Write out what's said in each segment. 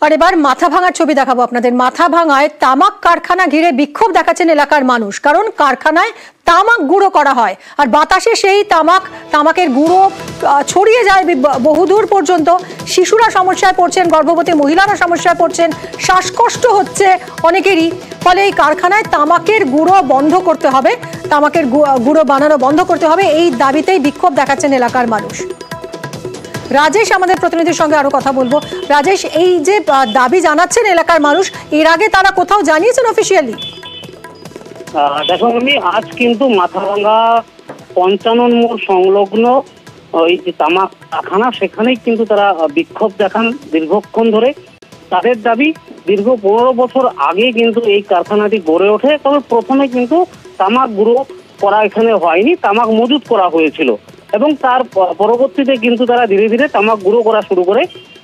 আর এবার মাথা ভাঙার ছবি দেখাবো আপনাদের। মাথা ভাঙায় তামাক কারখানা ঘিরে বিক্ষোভ দেখাচ্ছেন এলাকার মানুষ, কারণ কারখানায় তামাক গুঁড়ো করা হয় আর বাতাসে সেই তামাকের গুঁড়ো ছড়িয়ে যায় বহুদূর পর্যন্ত। শিশুরা সমস্যায় পড়ছেন, গর্ভবতী মহিলারা সমস্যায় পড়ছেন, শ্বাসকষ্ট হচ্ছে অনেকেরই। ফলে এই কারখানায় তামাকের গুঁড়ো বন্ধ করতে হবে, তামাকের গুঁড়ো বানানো বন্ধ করতে হবে, এই দাবিতেই বিক্ষোভ দেখাচ্ছেন এলাকার মানুষ। রাজেশ আমাদের প্রতিনিধির সঙ্গে আরো কথা বলবো। রাজেশ, এই যে দাবি জানাচ্ছেন এলাকার মানুষ, এর আগে তারা কোথাও জানিয়েছেন অফিসিয়ালি? দেখো আমি আজ কিন্তু মাথাভাঙ্গা 55 মোড় সংলগ্ন ওই যে তামাক কারখানা, সেখানেই কিন্তু তারা বিক্ষোভ দেখান দীর্ঘক্ষণ ধরে। তাদের দাবি, দীর্ঘ 15 বছর আগে কিন্তু এই কারখানাটি গড়ে ওঠে, তবে প্রথমে কিন্তু তামাক গুঁড়ো করা এখানে হয়নি, তামাক মজুত করা হয়েছিল এবং তার পরবর্তীতে কিন্তু তারা ধীরে ধীরে তামাক গুঁড়ো করা শুরু করে।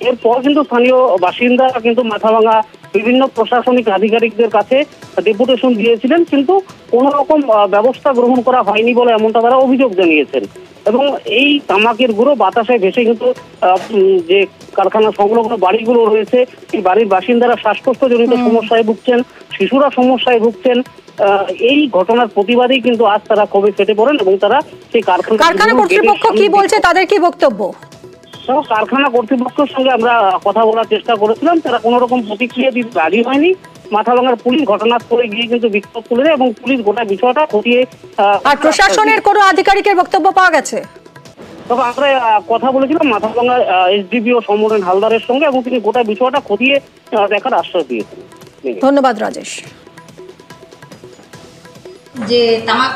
এরপর কিন্তু স্থানীয় বাসিন্দারা কিন্তু মাথাভাঙ্গা বিভিন্ন প্রশাসনিক আধিকারিকদের কাছে ডেপুটেশন দিয়েছিলেন, কিন্তু কোনো রকম ব্যবস্থা গ্রহণ করা হয়নি বলে এমনটা তারা অভিযোগ জানিয়েছেন। এবং এই তামাকের গুঁড়ো বাতাসে ভেসে কিন্তু যে কারখানা সংলগ্ন বাড়িগুলো রয়েছে, এই বাড়ির বাসিন্দারা শ্বাসকষ্টজনিত সমস্যায় ভুগছেন, শিশুরা সমস্যায় ভুগছেন। এই ঘটনার প্রতিবাদেই কিন্তু আজ তারা ক্ষোভে ফেটে পড়েন এবং তারা সেই কারখানা কর্তৃপক্ষ কি বলছে, তাদের কি বক্তব্য? কারখানা কর্তৃপক্ষের সঙ্গে আমরা কথা বলার চেষ্টা করেছিলাম, তারা কোনো রকম প্রতিক্রিয়া দিতে রাজি হয়নি। মাথাভাঙ্গার পুলিশ ঘটনাস্থলে গিয়ে কিন্তু বিক্ষোভ তুলে দেয় এবং পুলিশ গোটা বিষয়টা খতিয়ে। আর প্রশাসনের কোনো আধিকারিকের বক্তব্য পাওয়া গেছে? তবে আমরা কথা বলেছিলাম মাথাভাঙ্গার এসডিপিও সমরেন হালদারের সঙ্গে এবং তিনি গোটা বিষয়টা খতিয়ে দেখার আশ্বাস দিয়েছেন। ধন্যবাদ রাজেশ। যে তামাক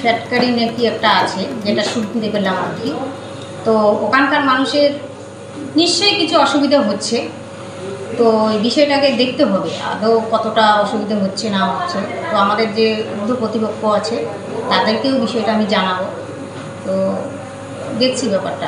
ফ্যাক্টরি নাকি একটা আছে, যেটা শুনতে পেলাম আর কি, তো ওখানকার মানুষের নিশ্চয়ই কিছু অসুবিধা হচ্ছে। তো এই বিষয়টাকে দেখতে হবে আদৌ কতটা অসুবিধা হচ্ছে না হচ্ছে। তো আমাদের যে ঊর্ধ্ব কর্তৃপক্ষ আছে তাদেরকেও বিষয়টা আমি জানাবো। তো দেখছি ব্যাপারটা।